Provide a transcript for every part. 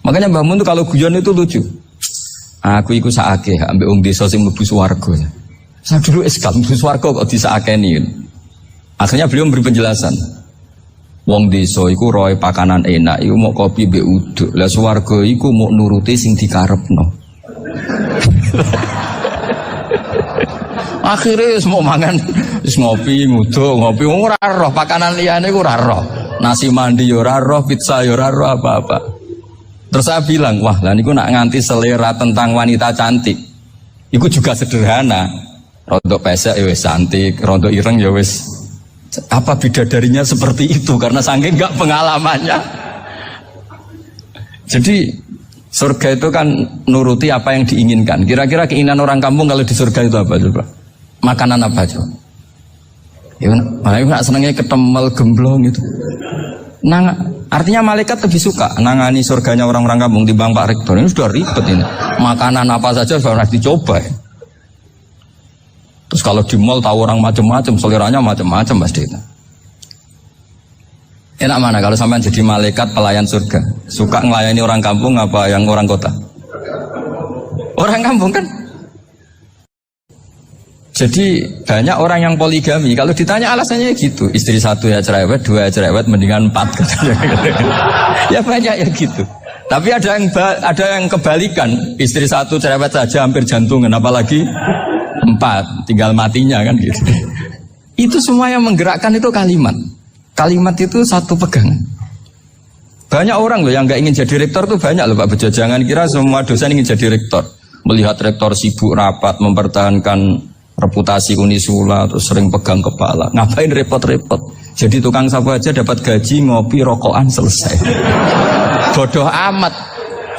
Makanya Mbah Mun tuh kalau guyon itu lucu. Aku iku sakake ambek wong desa sing mlebu swarga. Saya dulu eskal mlebu swarga kok disakeni. Akhirnya beliau memberi penjelasan. Wong desa iku roe pakanan enak iku mau kopi mbek uduk. Lah swarga iku mau nuruti sing dikarepno. Akhirnya semua mangan wis ngopi nguduk ngopi ora roh pakanan liyane iku ora roh. Nasi mandi yo ora roh, pizza yo ora roh apa-apa. Terus saya bilang, wah lah niku nak nganti selera tentang wanita cantik. Iku juga sederhana. Rontok pesek ya wis cantik, rontok ireng ya wis. Apa bidadarinya seperti itu karena saking enggak pengalamannya. Jadi surga itu kan nuruti apa yang diinginkan. Kira-kira keinginan orang kampung kalau di surga itu apa coba? Makanan apa coba? Ya nak senengnya ketemel gemblong gitu. Nah, artinya malaikat lebih suka nangani surganya orang-orang kampung di Bang Pak Rektor. Ini sudah ribet ini. Makanan apa saja sudah dicoba. Terus kalau di mall tahu orang macam-macam, seleranya macam-macam pasti itu. Enak mana kalau sampean jadi malaikat pelayan surga? Suka ngelayani orang kampung apa yang orang kota? Orang kampung kan? Jadi banyak orang yang poligami. Kalau ditanya alasannya gitu, istri satu ya cerewet, dua ya cerewet, mendingan 4 katanya. Ya banyak ya gitu. Tapi ada yang kebalikan, istri satu cerewet saja hampir jantungan, apalagi 4, tinggal matinya kan gitu. Itu semua yang menggerakkan itu kalimat. Kalimat itu satu pegangan. Banyak orang loh yang nggak ingin jadi rektor tuh banyak loh Pak Bejo. Jangan kira semua dosen ingin jadi rektor. Melihat rektor sibuk rapat mempertahankan reputasi Unisula terus sering pegang kepala. Ngapain repot-repot? Jadi tukang sapu aja dapat gaji ngopi rokokan selesai. Bodoh amat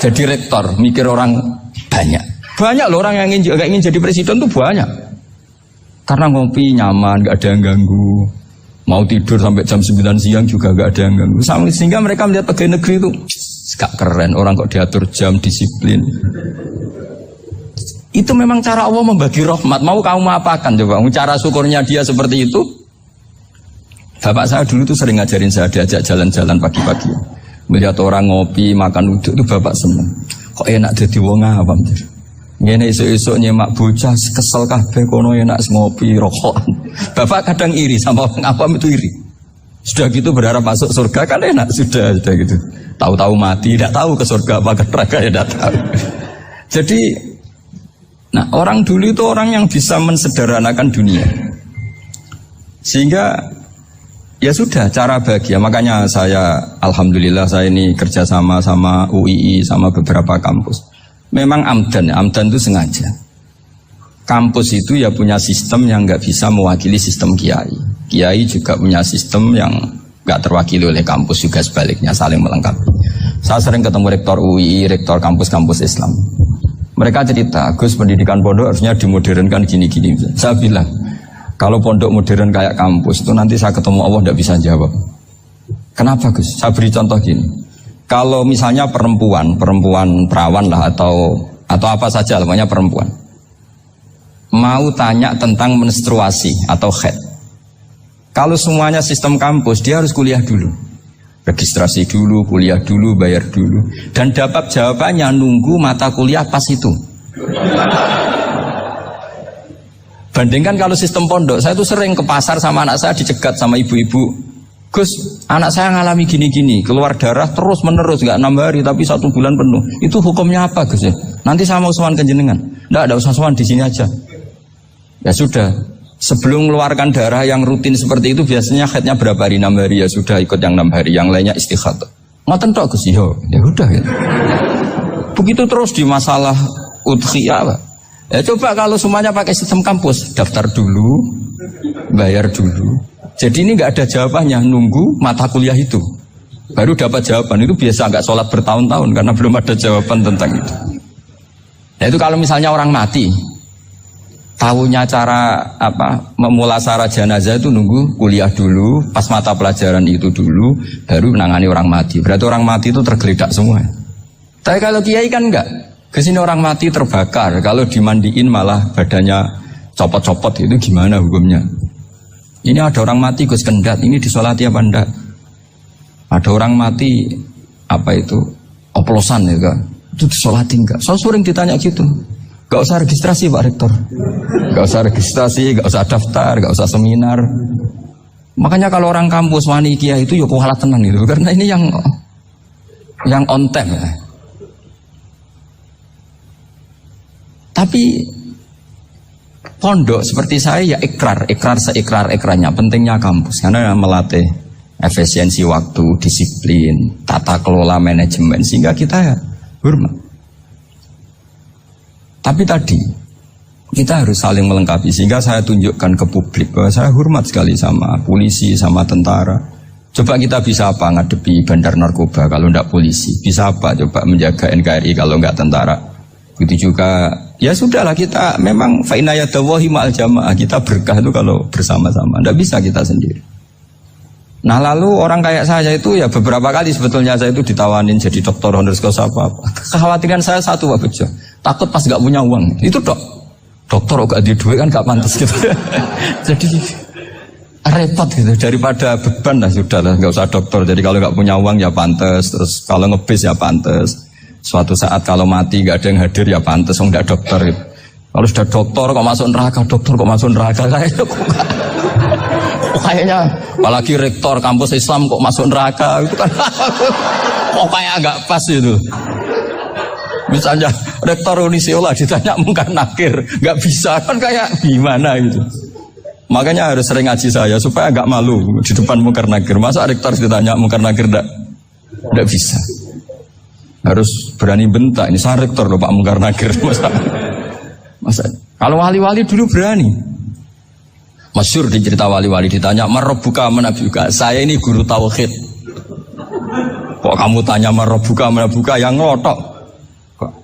jadi rektor, mikir orang banyak. Banyak loh orang yang ingin jadi presiden tuh banyak. Karena ngopi nyaman, gak ada yang ganggu. Mau tidur sampai jam 9 siang juga gak ada yang ganggu. Sehingga mereka melihat pegawai negeri itu gak keren, orang kok diatur jam, disiplin. Itu memang cara Allah membagi rahmat. Mau kamu apakan coba? Cara syukurnya dia seperti itu. Bapak saya dulu tuh sering ngajarin saya, diajak jalan-jalan pagi-pagi. Melihat orang ngopi, makan uduk itu bapak seneng. Kok enak jadi wong awam. Ngene esuk-esuk nyemak bocah kesel kabeh kono enak ngopi rokokan. Bapak kadang iri sama orang awam itu iri. Sudah gitu berharap masuk surga kan enak sudah gitu. Tahu-tahu mati, tidak tahu ke surga apa ke neraka ya tidak tahu. Jadi nah, orang dulu itu orang yang bisa mensederhanakan dunia. Sehingga ya sudah cara bahagia. Makanya saya alhamdulillah saya ini kerjasama sama UII sama beberapa kampus. Memang amdan itu sengaja. Kampus itu ya punya sistem yang nggak bisa mewakili sistem kiai. Kiai juga punya sistem yang nggak terwakili oleh kampus juga sebaliknya saling melengkapi. Saya sering ketemu rektor UII, rektor kampus-kampus Islam. Mereka cerita, Gus pendidikan pondok harusnya dimodernkan gini-gini. Saya bilang, kalau pondok modern kayak kampus itu nanti saya ketemu Allah tidak bisa jawab. Kenapa Gus? Saya beri contoh gini. Kalau misalnya perempuan perawan lah atau apa saja namanya perempuan, mau tanya tentang menstruasi atau haid. Kalau semuanya sistem kampus, dia harus kuliah dulu. Registrasi dulu, kuliah dulu, bayar dulu. Dan dapat jawabannya nunggu mata kuliah pas itu. Bandingkan kalau sistem pondok, saya tuh sering ke pasar sama anak saya dicegat sama ibu-ibu. Gus, anak saya ngalami gini-gini, keluar darah terus menerus, nggak 6 hari tapi 1 bulan penuh. Itu hukumnya apa Gus ya? Nanti saya mau sowan ke jenengan. Nggak usah sowan di sini aja. Ya sudah. Sebelum mengeluarkan darah yang rutin seperti itu biasanya haidnya berapa hari? 6 hari ya sudah ikut yang 6 hari, yang lainnya istighatsah. Ngoten tok Gus ya udah ya. Begitu terus di masalah udhiyah Pak. Ya coba kalau semuanya pakai sistem kampus, daftar dulu, bayar dulu. Jadi ini nggak ada jawabannya, nunggu mata kuliah itu baru dapat jawaban. Itu biasa nggak sholat bertahun-tahun karena belum ada jawaban tentang itu. Nah itu kalau misalnya orang mati, tahunya cara memulasara jenazah itu nunggu kuliah dulu, pas mata pelajaran itu dulu, baru menangani orang mati. Berarti orang mati itu tergeledak semua. Tapi kalau kiai kan enggak. Kesini orang mati terbakar, kalau dimandiin malah badannya copot-copot, itu gimana hukumnya? Ini ada orang mati Gus kendat, ini disolati apa enggak? Ada orang mati oplosan ya kan. Itu disolatin enggak? So sering ditanya gitu. Gak usah registrasi Pak Rektor. Gak usah registrasi, gak usah daftar, gak usah seminar. Makanya kalau orang kampus wani kiai itu ya kualat tenan gitu. Karena ini yang on time ya. Tapi pondok seperti saya ya ikrar seikrar-ikrarnya. Pentingnya kampus karena melatih efisiensi waktu, disiplin, tata kelola manajemen sehingga kita ya hormat. Tapi tadi kita harus saling melengkapi sehingga saya tunjukkan ke publik bahwa saya hormat sekali sama polisi, sama tentara. Coba kita bisa apa ngadepi bandar narkoba kalau tidak polisi? Bisa apa coba menjaga NKRI kalau enggak tentara? Begitu juga ya sudahlah kita memang fa inna yadallahi ma'al jamaah, kita berkah itu kalau bersama-sama. Tidak bisa kita sendiri. Nah lalu orang kayak saya itu ya beberapa kali sebetulnya saya itu ditawanin jadi dokter honoris causa apa. Kekhawatiran saya satu Pak Bejo, takut pas gak punya uang. Itu dokter gak di duit kan gak pantas gitu. Jadi repot gitu, daripada beban lah sudah lah, gak usah dokter. Jadi kalau gak punya uang ya pantas, terus kalau ngebis ya pantas. Suatu saat kalau mati gak ada yang hadir ya pantas, gak dokter gitu. Kalau sudah dokter kok masuk neraka, dokter kok masuk neraka kayaknya apalagi rektor kampus Islam kok masuk neraka itu kan kok kayak agak pas itu. Misalnya rektor Unisiola ditanya mungkar nakir nggak bisa kan kayak gimana gitu. Makanya harus sering ngaji saya supaya agak malu di depan mungkar nakir. Masa rektor ditanya mungkar nakir nggak bisa. Harus berani bentak, ini saya rektor loh Pak mungkar nakir. Masa kalau wali-wali dulu berani. Masyhur di cerita wali-wali ditanya marabbuka manabuka, saya ini guru tauhid. Kok kamu tanya marabbuka manabuka yang ngotok?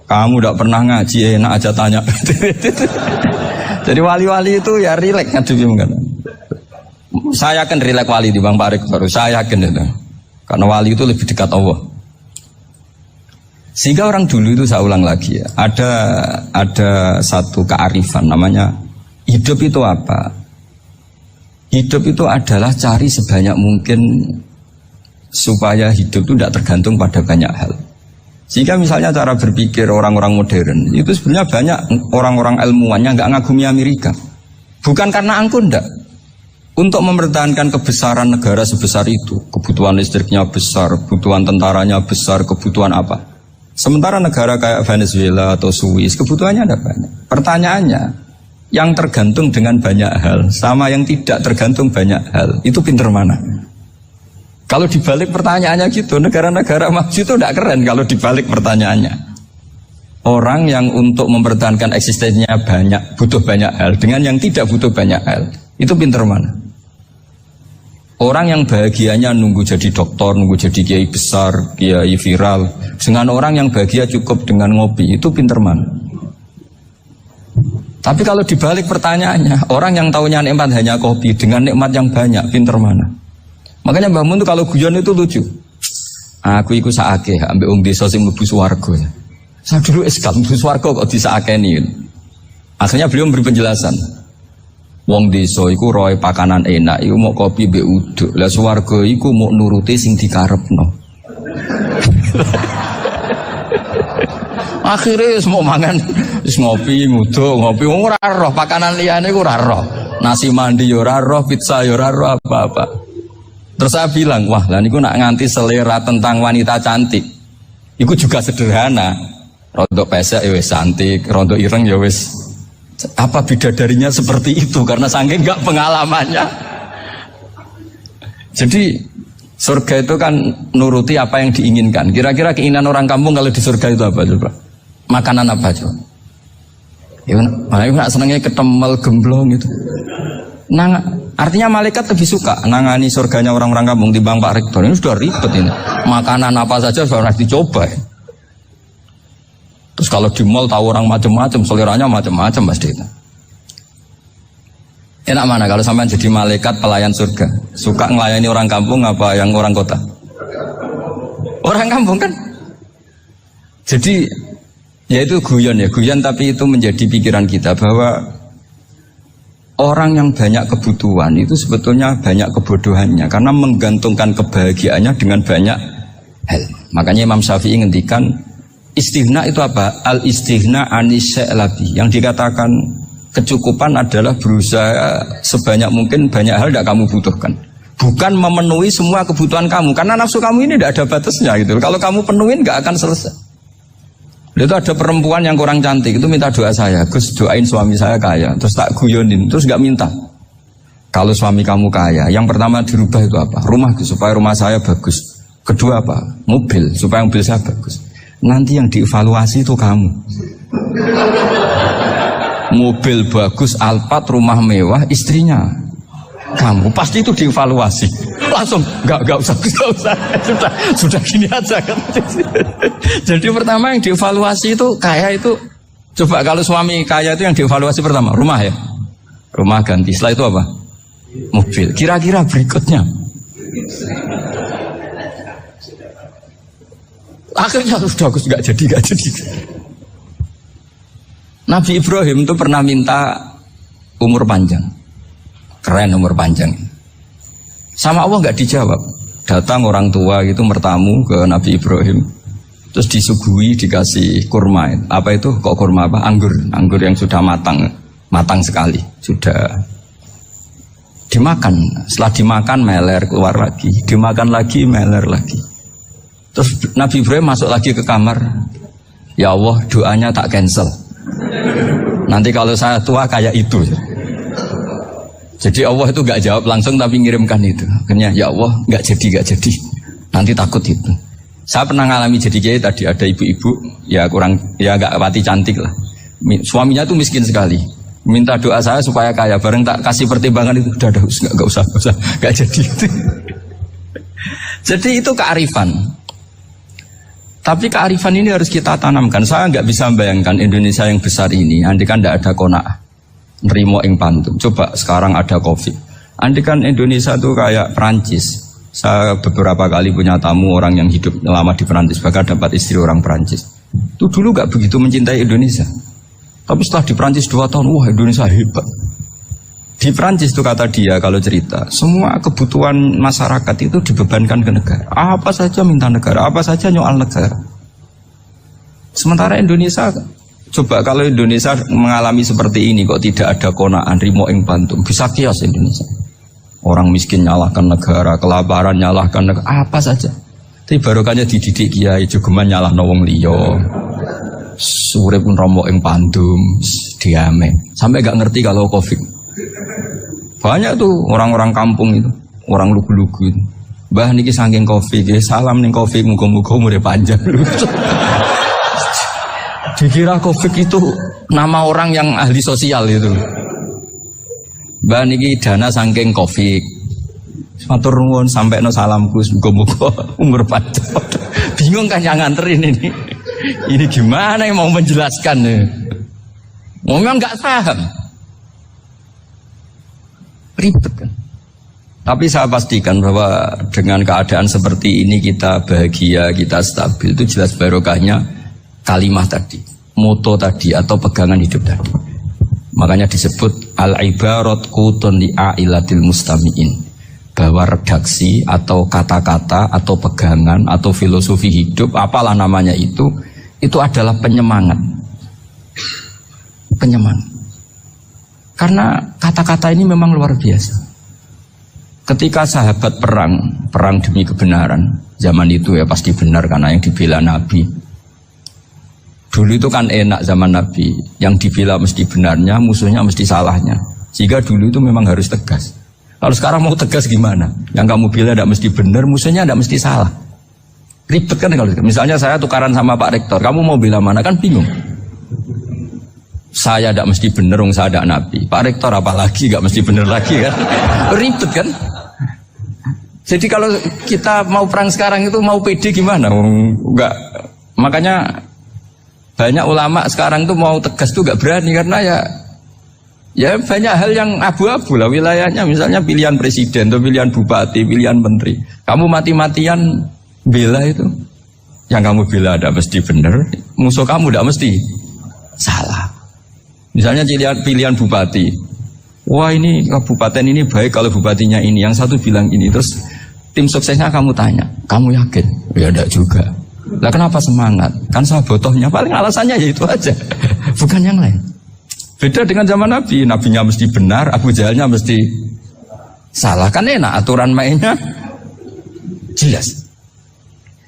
Kamu tidak pernah ngaji enak aja tanya. Jadi wali-wali itu ya rileks ngadepi mungkin. Saya yakin rileks wali di Bang Pak Rektor, saya yakin itu. Karena wali itu lebih dekat Allah. Sehingga orang dulu itu saya ulang lagi ya, ada satu kearifan namanya hidup itu apa? Hidup itu adalah cari sebanyak mungkin supaya hidup itu tidak tergantung pada banyak hal. Sehingga misalnya cara berpikir orang-orang modern itu sebenarnya banyak orang-orang ilmuwannya nggak ngagumi Amerika. Bukan karena angkuh ndak. Untuk mempertahankan kebesaran negara sebesar itu, kebutuhan listriknya besar, kebutuhan tentaranya besar, kebutuhan apa? Sementara negara kayak Venezuela atau Swiss kebutuhannya ada banyak. Pertanyaannya, yang tergantung dengan banyak hal sama yang tidak tergantung banyak hal itu pinter mana? Kalau dibalik pertanyaannya gitu, negara-negara maju itu tidak keren kalau dibalik pertanyaannya. Orang yang untuk mempertahankan eksistensinya banyak, butuh banyak hal dengan yang tidak butuh banyak hal, itu pinter mana? Orang yang bahagianya nunggu jadi dokter, nunggu jadi kiai besar, kiai viral, dengan orang yang bahagia cukup dengan ngopi, itu pinter mana? Tapi kalau dibalik pertanyaannya, orang yang taunya nikmat hanya kopi dengan nikmat yang banyak, pinter mana? Makanya Mbah Mun itu kalau guyon itu lucu. Aku ikut saake, ambil wong desa sing mlebu swarga. Saya dulu eskal mlebu swarga kok disakeni. Akhirnya beliau memberi penjelasan. Wong desa iku roe pakanan enak, iku mau kopi mbek uduk. Lah swarga iku mau nuruti sing dikarepno. Akhirnya semua mangan ngopi, nguduk, ngopi, ora roh pakanan liyane ku ora roh. Nasi mandi yo ora roh, pizza yo ora roh apa-apa. Terus saya bilang, wah lah niku nak nganti selera tentang wanita cantik. Iku juga sederhana. Rondo pesek ya wis cantik, rondo ireng ya wis. Apa bidadarinya seperti itu karena saking enggak pengalamannya. Jadi surga itu kan nuruti apa yang diinginkan. Kira-kira keinginan orang kampung kalau di surga itu apa coba? Makanan apa coba? Ya, makanya nggak senengnya ketemel gemblong gitu. Nah, artinya malaikat lebih suka nangani surganya orang-orang kampung di Bang Pak Rektor. Ini sudah ribet ini. Makanan apa saja sudah harus dicoba. Terus kalau di mall tahu orang macam-macam, seleranya macam-macam pasti. Enak mana kalau sampai jadi malaikat pelayan surga? Suka ngelayani orang kampung apa yang orang kota? Orang kampung kan. Jadi ya itu guyon ya, guyon tapi itu menjadi pikiran kita bahwa orang yang banyak kebutuhan itu sebetulnya banyak kebodohannya karena menggantungkan kebahagiaannya dengan banyak hal. Makanya Imam Syafi'i ngendikan istighna itu apa? Al-istighna anis sya'labi. Yang dikatakan kecukupan adalah berusaha sebanyak mungkin banyak hal tidak kamu butuhkan. Bukan memenuhi semua kebutuhan kamu. Karena nafsu kamu ini tidak ada batasnya gitu. Kalau kamu penuhin nggak akan selesai. Itu ada perempuan yang kurang cantik itu minta doa saya, Gus doain suami saya kaya. Terus tak guyonin, terus nggak minta. Kalau suami kamu kaya, yang pertama dirubah itu apa? Rumah supaya rumah saya bagus. Kedua apa? Mobil supaya mobil saya bagus. Nanti yang dievaluasi itu kamu. Mobil bagus, Alphard, rumah mewah, istrinya kamu. Pasti itu dievaluasi. Langsung nggak usah sudah gini aja kan. Jadi pertama yang dievaluasi itu kaya itu, coba kalau suami kaya itu yang dievaluasi pertama rumah ya, rumah ganti. Setelah itu apa? Mobil. Kira-kira berikutnya akhirnya sudah nggak jadi. Nabi Ibrahim itu pernah minta umur panjang, keren umur panjang. Sama Allah nggak dijawab. Datang orang tua gitu bertamu ke Nabi Ibrahim, terus disuguhi dikasih kurma. Apa itu? Kok kurma apa? Anggur yang sudah matang sekali, sudah dimakan. Setelah dimakan meler keluar lagi, dimakan lagi meler lagi. Terus Nabi Ibrahim masuk lagi ke kamar. Ya Allah, doanya tak cancel. Nanti kalau saya tua kayak itu. Jadi Allah itu gak jawab langsung tapi ngirimkan itu. Akhirnya ya Allah gak jadi. Nanti takut itu. Saya pernah ngalami jadi kiai tadi, ada ibu-ibu ya gak pati cantik lah. Suaminya tuh miskin sekali. Minta doa saya supaya kaya. Bareng tak kasih pertimbangan itu udah gak usah gak jadi itu. Jadi itu kearifan. Tapi kearifan ini harus kita tanamkan. Saya nggak bisa membayangkan Indonesia yang besar ini, andai kan tidak ada qanaah, nerimo ing pantum. Coba sekarang ada Covid. Andai kan Indonesia itu kayak Perancis. Saya beberapa kali punya tamu orang yang hidup lama di Perancis, bahkan dapat istri orang Perancis. Itu dulu nggak begitu mencintai Indonesia. Tapi setelah di Perancis 2 tahun, wah Indonesia hebat. Di Perancis itu kata dia kalau cerita, semua kebutuhan masyarakat itu dibebankan ke negara. Apa saja minta negara, apa saja nyoal negara. Sementara Indonesia, coba kalau Indonesia mengalami seperti ini kok tidak ada qanaah rimo ing pantum, bisa kios Indonesia. Orang miskin nyalahkan negara, kelaparan nyalahkan negara, apa saja. Tapi barokahnya dididik kiai jogeman nyalahno wong liya. Urip rimo ing pantum, diame. Sampai gak ngerti kalau Covid. Banyak tuh orang-orang kampung itu, orang lugu-lugu itu. Mbah niki saking Covid, salam ning Covid, muga-muga umure panjang. Dikira Covid itu nama orang yang ahli sosial itu. Mbah niki dana saking Covid. Matur nuwun sampekno salamku, muga-muga umur panjang. Bingung kan yang nganterin ini. Ini gimana yang mau menjelaskan? Memang nggak paham. Ribet kan. Tapi saya pastikan bahwa dengan keadaan seperti ini kita bahagia, kita stabil, itu jelas barokahnya kalimat tadi, moto tadi atau pegangan hidup tadi. Makanya disebut al-ibarat qutun li'ailatil mustami'in, bahwa redaksi atau kata-kata atau pegangan atau filosofi hidup, apalah namanya itu adalah penyemangat. Penyemangat. Karena kata-kata ini memang luar biasa. Ketika sahabat perang demi kebenaran, zaman itu ya pasti benar karena yang dibela Nabi. Dulu itu kan enak zaman Nabi, yang dibela mesti benarnya, musuhnya mesti salahnya. Sehingga dulu itu memang harus tegas. Kalau sekarang mau tegas gimana? Yang kamu bela tidak mesti benar, musuhnya tidak mesti salah. Ribet kan kalau misalnya saya tukaran sama Pak Rektor, kamu mau bela mana kan bingung. Saya tidak mesti bener, saya tidak Nabi. Pak Rektor apalagi gak mesti bener lagi kan? Ribet kan? Jadi kalau kita mau perang sekarang itu mau pede gimana? Enggak. Makanya banyak ulama sekarang tuh mau tegas tuh gak berani karena ya banyak hal yang abu-abu lah wilayahnya. Misalnya pilihan presiden atau pilihan bupati, pilihan menteri. Kamu mati-matian bela itu, yang kamu bela tidak mesti bener, musuh kamu tidak mesti salah. Misalnya pilihan bupati, wah ini kabupaten ini baik kalau bupatinya ini, yang satu bilang ini, terus tim suksesnya kamu tanya, kamu yakin? Ya enggak juga. Lah kenapa semangat? Kan saya botohnya, paling alasannya ya itu aja. Bukan yang lain. Beda dengan zaman Nabi. Nabinya mesti benar, Abu Jahalnya mesti salah. Kan enak, aturan mainnya jelas.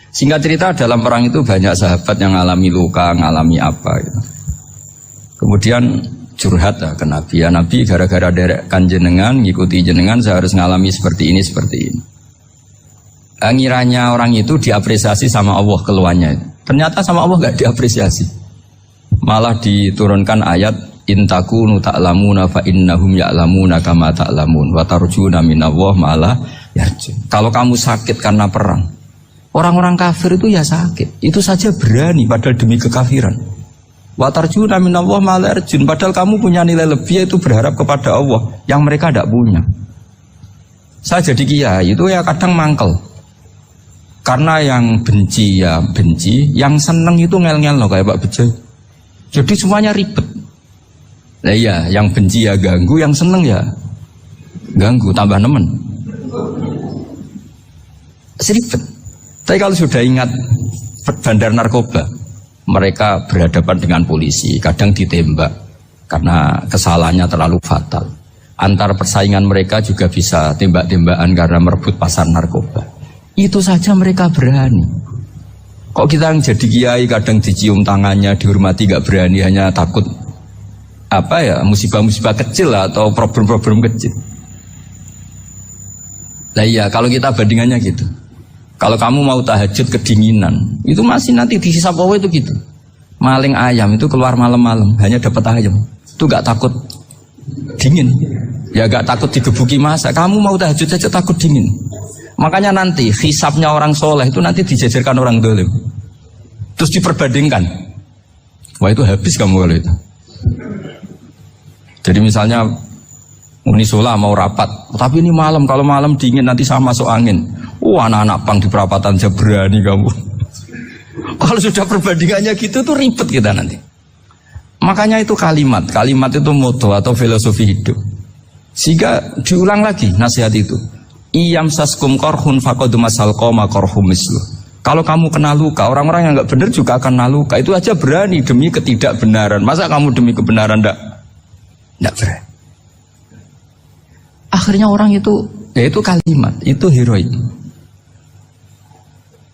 Singkat cerita, dalam perang itu banyak sahabat yang ngalami luka, ngalami apa gitu. Kemudian curhat ke Nabi. Ya Nabi, gara-gara derekkan jenengan, ngikuti jenengan, saya harus ngalami seperti ini, seperti ini. Ngiranya orang itu diapresiasi sama Allah keluarnya. Ternyata sama Allah gak diapresiasi. Malah diturunkan ayat intakunu ta'lamuna fa innahum ya'lamuna kama ta'lamun wa tarjuna minallah ma'ala yarjun. Kalau kamu sakit karena perang, orang-orang kafir itu ya sakit. Itu saja berani padahal demi kekafiran. Wa tarjuna minallah ma'ala yarjun. Padahal kamu punya nilai lebih, yaitu berharap kepada Allah yang mereka tidak punya. Saya jadi kiai itu ya kadang mangkel. Karena yang benci ya benci, yang seneng itu ngel-ngel loh kayak Pak Bejo. Jadi semuanya ribet. Nah iya, yang benci ya ganggu, yang seneng ya ganggu, tambah nemen. Seribet. Tapi kalau sudah ingat bandar narkoba, mereka berhadapan dengan polisi, kadang ditembak karena kesalahannya terlalu fatal. Antar persaingan mereka juga bisa tembak-tembakan karena merebut pasar narkoba. Itu saja mereka berani. Kok kita yang jadi kiai kadang dicium tangannya, dihormati gak berani, hanya takut apa ya, musibah-musibah kecil lah, atau problem-problem kecil. Nah iya, kalau kita bandingannya gitu. Kalau kamu mau tahajud kedinginan, itu masih nanti dihisab Allah itu gitu. Maling ayam itu keluar malam-malam, hanya dapat ayam. Itu gak takut dingin. Ya gak takut digebuki masa. Kamu mau tahajud saja takut dingin. Makanya nanti hisabnya orang soleh itu nanti dijajarkan orang dolim. Terus diperbandingkan. Wah itu habis kamu kalau itu. Jadi misalnya Unisola mau rapat, tapi ini malam, kalau malam dingin nanti sama masuk angin. Anak-anak pang di perapatan aja berani kamu. Kalau sudah perbandingannya gitu tuh ribet kita nanti. Makanya itu kalimat itu moto atau filosofi hidup. Sehingga diulang lagi nasihat itu. Iyam saskum korhun fakodu masal koma korhum mislu. Kalau kamu kena luka, orang-orang yang nggak benar juga akan kena luka. Itu aja berani demi ketidakbenaran. Masa kamu demi kebenaran nggak berani? Akhirnya orang itu, ya itu kalimat, itu heroik.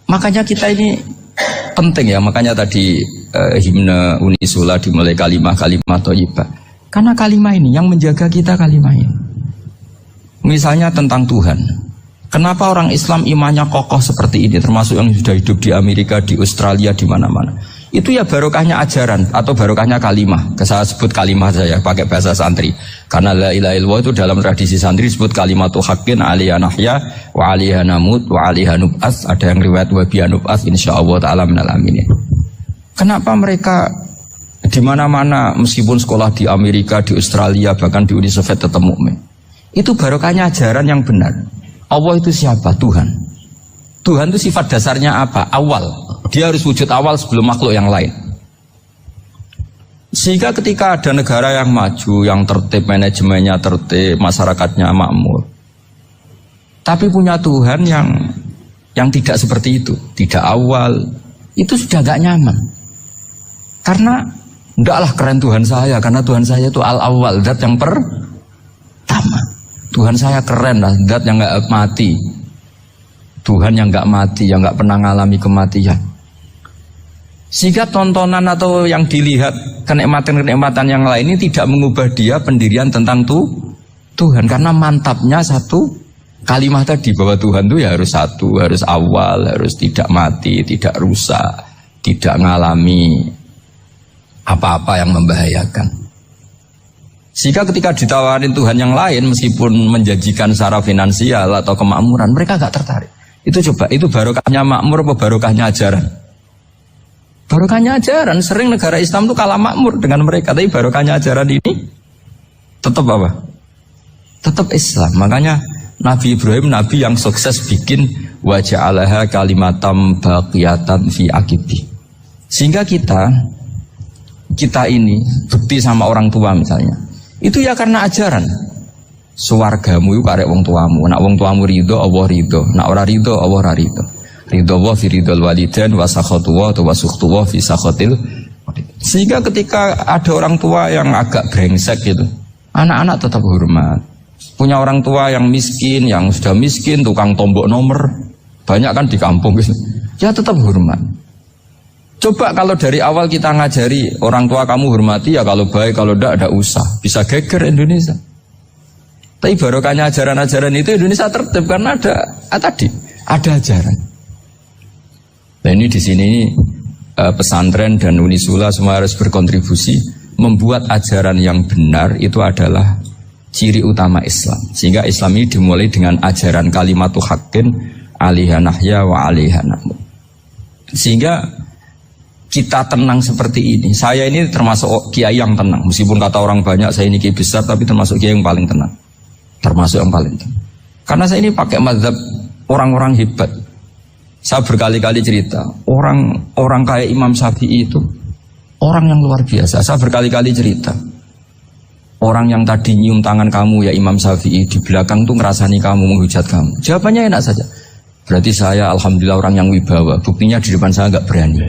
Makanya kita ini penting ya. Makanya tadi himne Unisula dimulai kalimat-kalimat thayyibah. Karena kalimat ini yang menjaga kita, kalimat ini. Misalnya tentang Tuhan. Kenapa orang Islam imannya kokoh seperti ini, termasuk yang sudah hidup di Amerika, di Australia, di mana-mana. Itu ya barokahnya ajaran atau barokahnya kalimah. Saya sebut kalimah saya pakai bahasa santri. Karena la ilaha illallah itu dalam tradisi santri disebut kalimatu haqqin alaiha nahya wa alaiha namut wa alaiha nub'ats. Ada yang riwayat wa biha nub'ats insyaallah taala minal amin. Kenapa mereka di mana-mana meskipun sekolah di Amerika, di Australia, bahkan di Uni Soviet tetap mukmin? Itu barokahnya ajaran yang benar. Allah itu siapa? Tuhan. Tuhan itu sifat dasarnya apa? Awal. Dia harus wujud awal sebelum makhluk yang lain. Sehingga ketika ada negara yang maju, yang tertib, manajemennya tertib, masyarakatnya makmur, tapi punya Tuhan yang tidak seperti itu, tidak awal, itu sudah gak nyaman. Karena ndaklah keren Tuhan saya, karena Tuhan saya itu al-awwal, zat yang pertama. Tuhan saya keren lah, zat yang gak mati. Tuhan yang gak mati, yang gak pernah mengalami kematian. Sehingga tontonan atau yang dilihat kenikmatan-kenikmatan yang lain ini tidak mengubah dia pendirian tentang Tuhan. Karena mantapnya satu kalimat tadi, bahwa Tuhan itu ya harus satu, harus awal, harus tidak mati, tidak rusak, tidak mengalami apa-apa yang membahayakan. Sehingga ketika ditawarin Tuhan yang lain, meskipun menjanjikan secara finansial atau kemakmuran, mereka gak tertarik. Itu coba, itu barokahnya makmur apa barokahnya ajaran? Barokahnya ajaran. Sering negara Islam itu kalah makmur dengan mereka, tapi barokahnya ajaran ini tetap apa? Tetap Islam. Makanya Nabi Ibrahim, Nabi yang sukses bikin wa ja'alaha kalimatam baqiyatan fi aqibi. Sehingga kita ini bukti sama orang tua misalnya. Itu ya karena ajaran. Suwargamu itu karek wong tuamu. Nak wong tuamu ridho, Allah ridho. Nak ora ridho, Allah ora ridho. Ridho fi ridhol walidain wa sakhatu wa sukhtu wa fi sakhatil. Sehingga ketika ada orang tua yang agak brengsek gitu, anak-anak tetap hormat. Punya orang tua yang miskin, yang sudah miskin, tukang tombok nomor, banyak kan di kampung gitu. Ya tetap hormat. Coba kalau dari awal kita ngajari orang tua kamu hormati, ya kalau baik, kalau tidak usah. Bisa geger Indonesia. Tapi barokahnya ajaran-ajaran itu Indonesia tertib karena ada ajaran. Nah ini di sini pesantren dan Unisula semua harus berkontribusi membuat ajaran yang benar itu adalah ciri utama Islam. Sehingga Islam ini dimulai dengan ajaran kalimatu haqqin alaiha nahya wa alaiha namut. Sehingga kita tenang seperti ini. Saya ini termasuk kiai yang tenang. Meskipun kata orang banyak saya ini kiai besar, tapi termasuk kiai yang paling tenang. Termasuk yang paling tenang. Karena saya ini pakai mazhab orang-orang hebat. Saya berkali-kali cerita, orang kayak Imam Syafi'i itu orang yang luar biasa. Saya berkali-kali cerita, orang yang tadi nyium tangan kamu ya Imam Syafi'i, di belakang tuh ngerasani kamu, menghujat kamu. Jawabannya enak saja. Berarti saya alhamdulillah orang yang wibawa. Buktinya di depan saya nggak berani.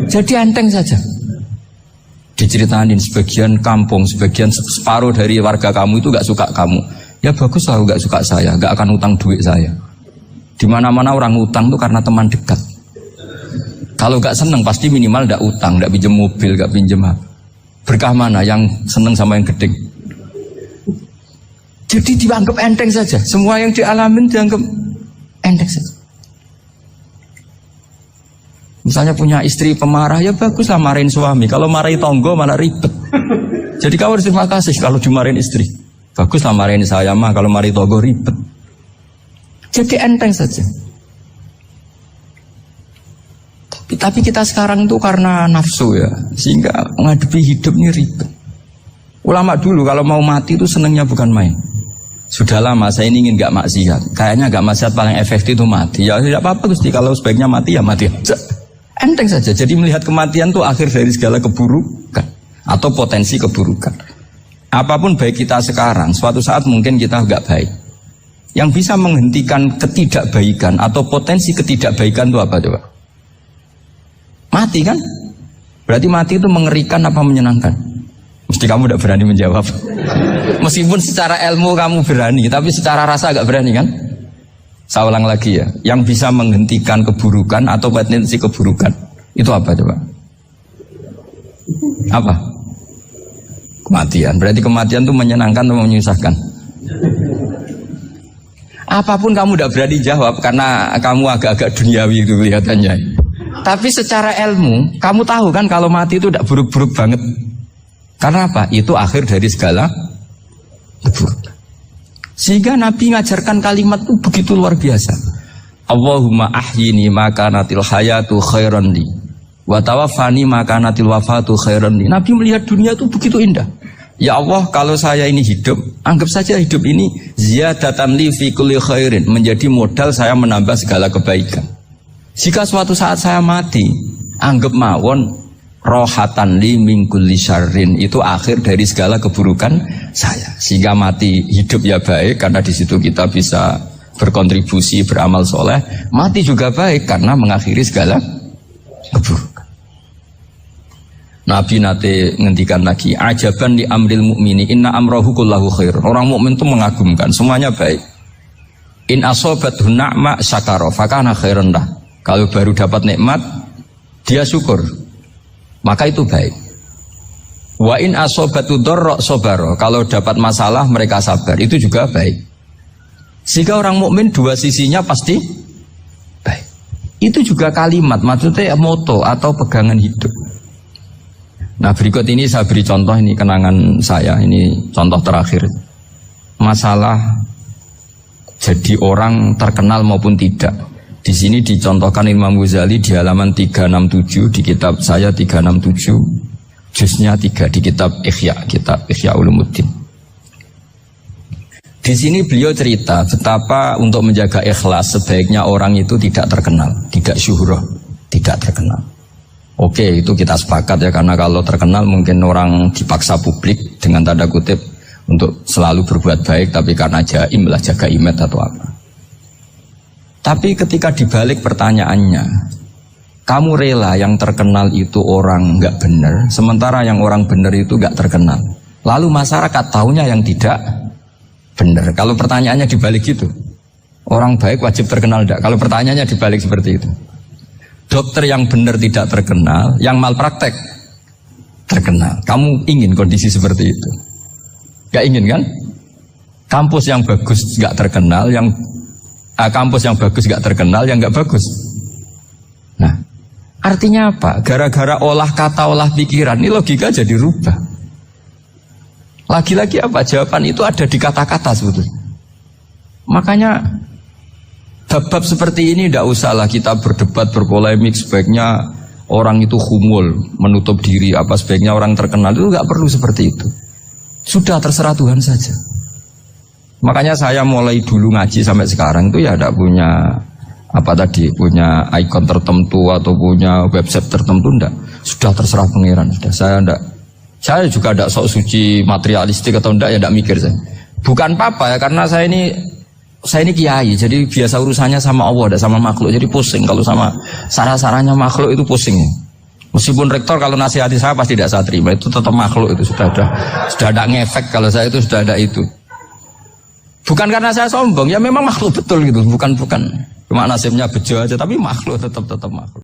Jadi enteng saja. Diceritain sebagian kampung, sebagian separuh dari warga kamu itu nggak suka kamu. Ya bagus lah nggak suka saya, nggak akan utang duit saya. Di mana-mana orang utang tuh karena teman dekat. Kalau nggak seneng pasti minimal nggak utang, nggak pinjam mobil, nggak pinjam apa. Berkah mana yang seneng sama yang gede? Jadi dianggap enteng saja. Semua yang dialamin dianggap enteng saja. Misalnya punya istri pemarah, ya baguslah marahin suami. Kalau marahin tonggo malah ribet. Jadi kamu harus terima kasih kalau dimarahin istri. Baguslah marahin saya mah, kalau marahin tonggo ribet. Jadi enteng saja. Tapi kita sekarang itu karena nafsu ya, sehingga menghadapi hidup ini ribet. Ulama dulu kalau mau mati itu senengnya bukan main. Sudah lama saya ini ingin gak maksiat. Kayaknya gak maksiat paling efektif itu mati. Ya tidak apa-apa Gusti, kalau sebaiknya mati ya mati aja. Enteng saja. Jadi melihat kematian itu akhir dari segala keburukan atau potensi keburukan. Apapun baik kita sekarang, suatu saat mungkin kita gak baik. Yang bisa menghentikan ketidakbaikan atau potensi ketidakbaikan itu apa coba? Mati kan? Berarti mati itu mengerikan apa menyenangkan? Mesti kamu tidak berani menjawab. Meskipun secara ilmu kamu berani, tapi secara rasa agak berani kan? Saya ulang lagi ya, yang bisa menghentikan keburukan atau potensi keburukan itu apa coba? Apa? Kematian. Berarti kematian itu menyenangkan atau menyusahkan? Apapun kamu tidak berani jawab karena kamu agak-agak duniawi itu kelihatannya. Tapi secara ilmu, kamu tahu kan kalau mati itu tidak buruk-buruk banget. Karena apa? Itu akhir dari segala keburukan. Sehingga Nabi ngajarkan kalimat itu begitu luar biasa. Allahumma ahyini makanatil hayatu khairan li wa tawaffani makanatil wafatu khairan li. Nabi melihat dunia itu begitu indah. Ya Allah, kalau saya ini hidup, anggap saja hidup ini ziyadatan li fi kulli khairin, menjadi modal saya menambah segala kebaikan. Jika suatu saat saya mati, anggap mawon rohatan li min kulli syarrin, itu akhir dari segala keburukan saya. Sehingga mati hidup ya baik karena di situ kita bisa berkontribusi beramal soleh. Mati juga baik karena mengakhiri segala keburukan. Nabi nate ngendikan lagi, ajaban li amril mu'mini inna amrahu kullahu khair. Orang mukmin itu mengagumkan, semuanya baik. In asobathu na'ma syakara fakana khairan lah. Kalau baru dapat nikmat, dia syukur, maka itu baik. Wa in asobatu dharra sabara. Kalau dapat masalah mereka sabar, itu juga baik. Sehingga orang mukmin dua sisinya pasti baik. Itu juga kalimat, maksudnya moto atau pegangan hidup. Nah berikut ini saya beri contoh, ini kenangan saya, ini contoh terakhir. Masalah jadi orang terkenal maupun tidak. Di sini dicontohkan Imam Ghazali di halaman 367 di kitab saya 367, juznya 3 di kitab Ihya Ulumuddin. Di sini beliau cerita betapa untuk menjaga ikhlas sebaiknya orang itu tidak terkenal, tidak syuhrah, tidak terkenal. Oke, itu kita sepakat ya, karena kalau terkenal mungkin orang dipaksa publik dengan tanda kutip untuk selalu berbuat baik, tapi karena jaim lah, jaga image atau apa. Tapi ketika dibalik pertanyaannya, kamu rela yang terkenal itu orang nggak benar, sementara yang orang benar itu nggak terkenal. Lalu masyarakat taunya yang tidak benar. Kalau pertanyaannya dibalik gitu, orang baik wajib terkenal enggak? Kalau pertanyaannya dibalik seperti itu. Dokter yang benar tidak terkenal, yang malpraktek terkenal. Kamu ingin kondisi seperti itu? Gak ingin kan? Kampus yang bagus gak terkenal, kampus yang bagus gak terkenal, yang gak bagus. Nah, artinya apa? Gara-gara olah kata, olah pikiran, ini logika jadi rubah. Lagi-lagi apa? Jawaban itu ada di kata-kata sebetulnya. Makanya bab-bab seperti ini tidak usahlah kita berdebat, berpolemik. Sebaiknya orang itu humul, menutup diri. Apa sebaiknya orang terkenal itu nggak perlu seperti itu. Sudah terserah Tuhan saja. Makanya saya mulai dulu ngaji sampai sekarang itu ya tidak punya punya ikon tertentu atau punya website tertentu, enggak. Sudah terserah pangeran. Sudah saya juga tidak sok suci materialistik atau enggak, ya tidak mikir saya. Bukan apa-apa ya, karena saya ini kiai, jadi biasa urusannya sama Allah, tidak sama makhluk. Jadi pusing kalau sama sarah-sarahnya makhluk itu pusing. Meskipun rektor kalau nasihati saya pasti tidak saya terima, itu tetap makhluk, itu sudah ada ngefek kalau saya itu sudah ada itu. Bukan karena saya sombong, ya memang makhluk betul gitu, bukan cuma nasibnya bejo aja, tapi makhluk tetap makhluk.